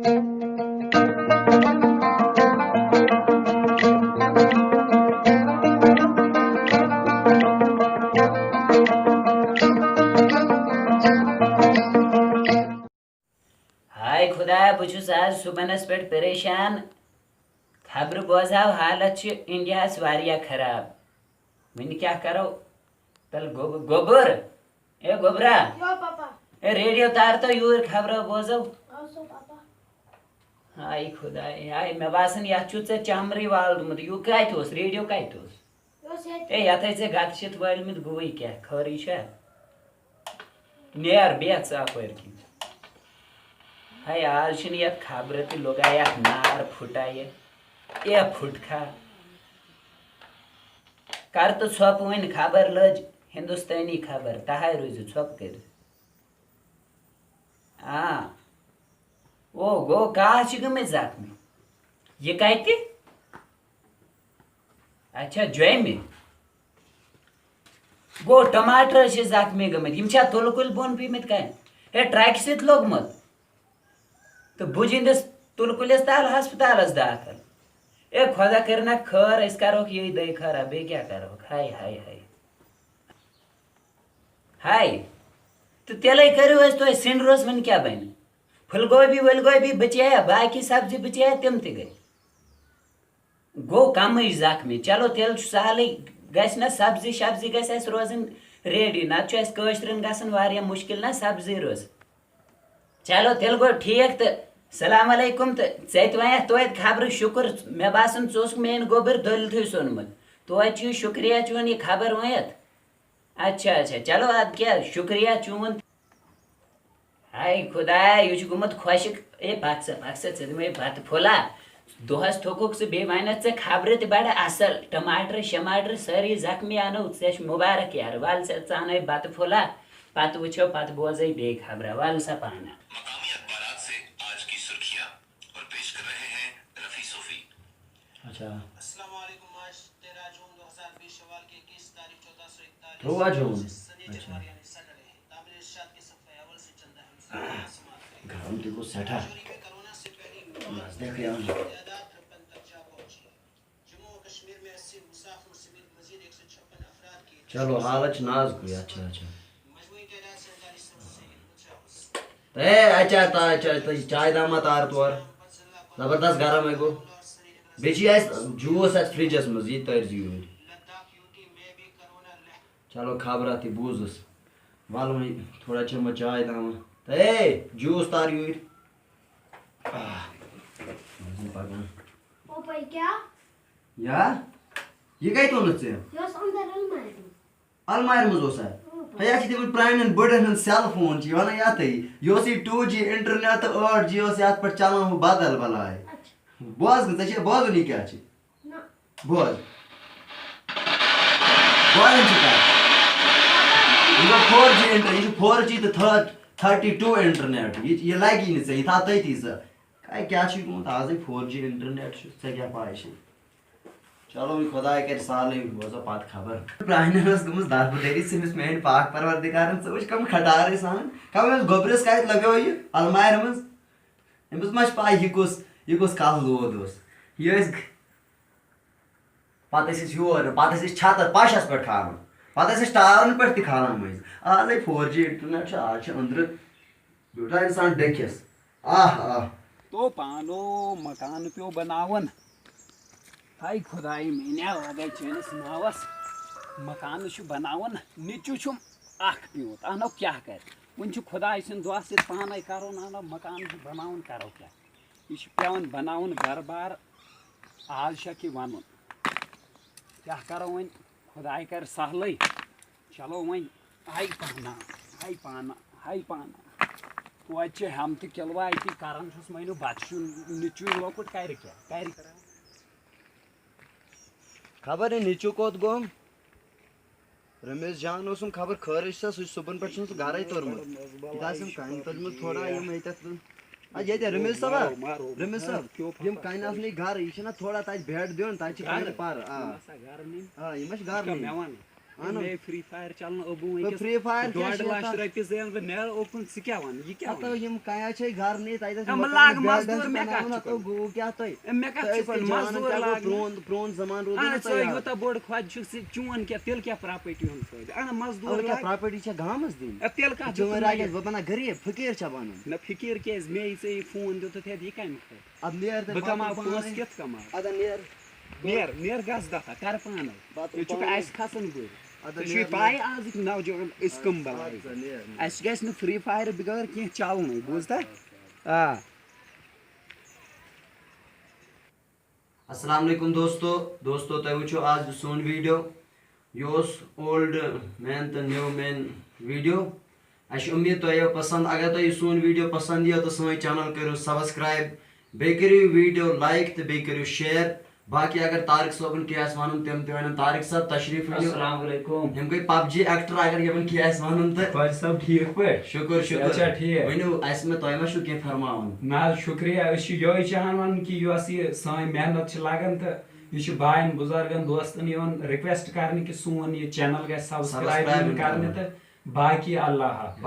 ہائے خدا بہت آج صبحنس پہ پریشان خبر بوزاو حالت انڈیا خراب ون کیا کرو تل گوبر اے گوبرا اے ریڈیو تار تو یور خبر بوزو ہائے خدا ہائے مے باسان یہ چمری والدمت یو کت ریڈیو کت اے یت گت شت ولمت گوئی کیا خری نیر بیت ثپر کن ہائے آج یت خبر تہ لگا یت نار پھٹائے اے پھٹکھا کر تو ژھوپ ون خبر لج ہندوستانی خبر تہائے روزو ژھوپ کر او گو کاش گمت زخمی یہ کت اچھا جومہ گو ٹماٹر زخمی گمت تل کل بن پیمت کن ہے ٹرک ست لوگمت تو بجندس تل کلس تل ہسپتالس داخل اے خدا کرنا خیر اس کروک یہ دے خراب بے کیا کروک ہائے ہائے ہائے ہائے تو تیلے کرو اس تو سن روز من کیا بن پھل گوبھی ول گوبھی بچایا باقی سبزی بچایا تم تہ گئی گو کم زخمی چلو تیل سہل گھس نا سبزی شبزی گھس اس روزن ریڈی نت اس کاشرن گژھان واریاہ مشکل نا سبزی روز چلو تیل گو ٹھیک تو السلام علیکم تو ژت ونیت توت خبر شکر مے باسان ژٕ مین گوبر دٔلتھٕے ژھوٚنمُت توتہِ چھُ شُکریہ چون یہ خبر ونیت اچھا اچھا چلو اد کیا شکریہ چون ہائے خدایا یہ گومت خۄشک اے پک سا ژٕ دِمے بتہٕ پھوٚلا دۄہس تھوٚکُکھ ژٕ بیٚیہِ ونیٚتھ ژےٚ خبرٕ تہِ بڑٕ اصل ٹماٹر شماٹر سٲری زخمی انو ژےٚ چھُ مُبارک یار ول ژٕ انے بتہٕ پھوٚلا پتہٕ وٕچھو پتہٕ بوزے بیٚیہِ خبرا ول سا پانا السلام علیکم آج 13 جون 2020 شوال کی 21 تاریخ 1441 جون تعمیر ارشاد کے صفحہ اول سے چند اہم گرم دیکھو سیٹھا کورونا سے پہلی نزدیک یہاں تعداد 53 تک جا پہنچی جموں و کشمیر میں 80 مسافر سمیت مزید 156 افراد کی چلو حالت ناز کوئی اچھا اچھا مجموعی تعداد 47 سے اچھا چائے داما تار تور زبردست گرم ہے گو بیچی جوس فرجس مز یہ ترزی یور چلو خبرات بوزس ول وی تھوڑا چمو چائے داما اے جوس تار یور پکان یا یہ کت اونت ژےٚ المارِ منٛز اوسا ہے تِمن پرانٮ۪ن بٔڑن ہُنٛد سیل فون چھِ ونان یتھے یہ اوس یہ 2G انٹرنیٹ تو 8G اوس یتھ پٮ۪ٹھ چلان ہُہ بدل بلاے بوز ژےٚ چھے بوزُن یہ کیٛاہ چھِ بوز بوزان چھِ کتھ یہ گوٚو 4G انٹر یہ 4G تو 32 انٹرنیٹ یہ لگی نہٕ ژےٚ یہ تھاو تٔتی ژٕ کیٛاہ چھُے گوٚمُت آزے 4G انٹرنیٹ چھُ ژےٚ کیٛاہ پاے چھے چلو وۄنۍ خۄداے کرِ سہلٕے بوزو پتہٕ خبر پرانٮ۪ن ٲس گٔمٕژ دربٕدٔری ژھٕنِس میٲنۍ پاک پروردِگارن ژٕ وٕچھ کم کھٹارٕے سان کم أمِس گوٚبرِس کتہِ لگیو یہِ المارِ منٛز أمِس ما چھِ پاے یہ کُس کل دود اوس یہ ٲسۍ پتہٕ ٲسۍ أسۍ یور پتہٕ ٲسۍ أسۍ چھتس پشس پٮ۪ٹھ کھالان پتہٕ ٲسۍ أسۍ ٹاورن پٮ۪ٹھ تہِ کھالان مٔنٛزۍ آزے 4G انٹرنیٹ چھُ آز چھُ أنٛدرٕ بیوٗٹھا انسان ڈٔکھِس تو پانو مکان پیو بناون ہائی خدائی میاں لگے چٲنِس ناوس مکان بناون نِچو چھُم اکھ پیوٗنٛت اہنو کیٛاہ کرِ وۄنۍ چھُ خۄداے سٕنٛدِ دۄہ سۭتۍ پانے کرُن اہنو مکان بناوُن کرو کیٛاہ یہ چھُ پیوان بناوُن گرٕ بار آز چھکھ یہِ ونُن کیٛاہ کرو وۄنۍ خۄداے کرِ سہلٕے چلو وۄنۍ ہاے پانا توتہِ چھِ ہٮ۪متہٕ کِلوا أتی کران چھُس مٲنِو بتہٕ چھُ نِچُے لۄکُٹ کرِ کیٛاہ کرِ خبر ہے نیچو کوت گوم رمیش جان اوسم خبر خٲرٕے چھا سُہ صبحن پٮ۪ٹھ چھُنہٕ سُہ گرے توٚرمُت یہِ آسم کَنہِ تُلمُت تھوڑا یِم ییٚتٮ۪تھ ییٚتہِ رمیش صٲب یِم کَنہِ آسنٕے گرٕ یہِ چھُنہ تھوڑا تَتہِ بٮ۪ڈ دیُن تَتہِ چھِ کَنہِ پر یہِ ما چھِ گرٕ اہن مے فری فایر چلن اوبو Free Fire کیٛاہ ڈۄڈ چھِ لچھ یَتھ؟ رۄپیہِ زینہٕ بہٕ نیرٕ اوپن ژٕ کیٛاہ وَن یہِ کیٛاہ ہتو یم کیا چھے گھر نہیں تتہ اما لاگ مزدور مےٚ کتھ چھُ ہتو گو کیا تۄہہِ مےٚ کتھ چھُ کَرُن مزدور لاگُن پرون زمان روٗد اہن نہٕ ژٕ تۄہہِ یوٗتاہ بوٚڑ خۄد چھُکھ ژٕ چون کیٛاہ تیٚلہِ کیٛاہ پراپرٹی ہُنٛد فٲیدٕ اہن مزدور کیا لاگ پراپرٹی چھےٚ گامس دِنۍ تیٚلہِ کتھ چٲنۍ دیُتُن راے مےٚ بہٕ بنا غریب فقیٖر چھےٚ بنُن نہ فکر کیٛازِ مےٚ یہِ ژےٚ یہِ فون دیُتُتھ یہِ کمہِ خٲطرٕ اد نیر بہٕ کماو پونٛسہٕ کِتھ کماو ادا نیر نیر گژھ دفعہ کر پانے پتہٕ ژٕ چھُکھ پانے. اَسہِ کھسان بٔرۍ ادا ژےٚ چھُے پاے آزٕکۍ نوجوان أسۍ کٕم بلاے اَسہِ گژھِ نہٕ فری فایر بغٲر کینٛہہ چلنٕے بوٗزتھا آ السلام علیکم دوستو تۄہہِ وٕچھو آز سون ویٖڈیو یہِ اوس اولڈ مین تہٕ نِو مین ویٖڈیو اَسہِ چھِ اُمید تۄہہِ یِیو پسنٛد اگر تۄہہِ یہِ سون ویٖڈیو پسنٛد یِیو تہٕ سٲنۍ چینل کٔرِو سبسکرایب بیٚیہِ کٔرِو یہِ ویٖڈیو لایک تہٕ بیٚیہِ کٔرِو شیر باقٕے اگر طارق صٲبن کینٛہہ آسہِ وَنُن تِم تہِ وَنن طارق صٲب تشریٖف أنِو السلام علیکم یِم گٔے PUBG ایکٹر اگر یِمن کینٛہہ آسہِ وَنُن تہٕ خۄد صٲب ٹھیٖک پٲٹھۍ شُکُر شُکُر اچھا ٹھیٖک ؤنِو اَسہِ مےٚ تۄہہِ ما چھُو کینٛہہ فرماوُن نہ حظ شُکریہ أسۍ چھِ یِہوٚے چاہان وَنُن کہِ یۄس یہِ سٲنۍ محنت چھِ لگان تہٕ یہِ چھِ باین بُزرگن دوستن یِوان رِکویسٹ کرنہٕ کہِ سون یہِ چینل گژھِ سبسکرایب یُن کرنہٕ تہٕ باقی اللہ حافظ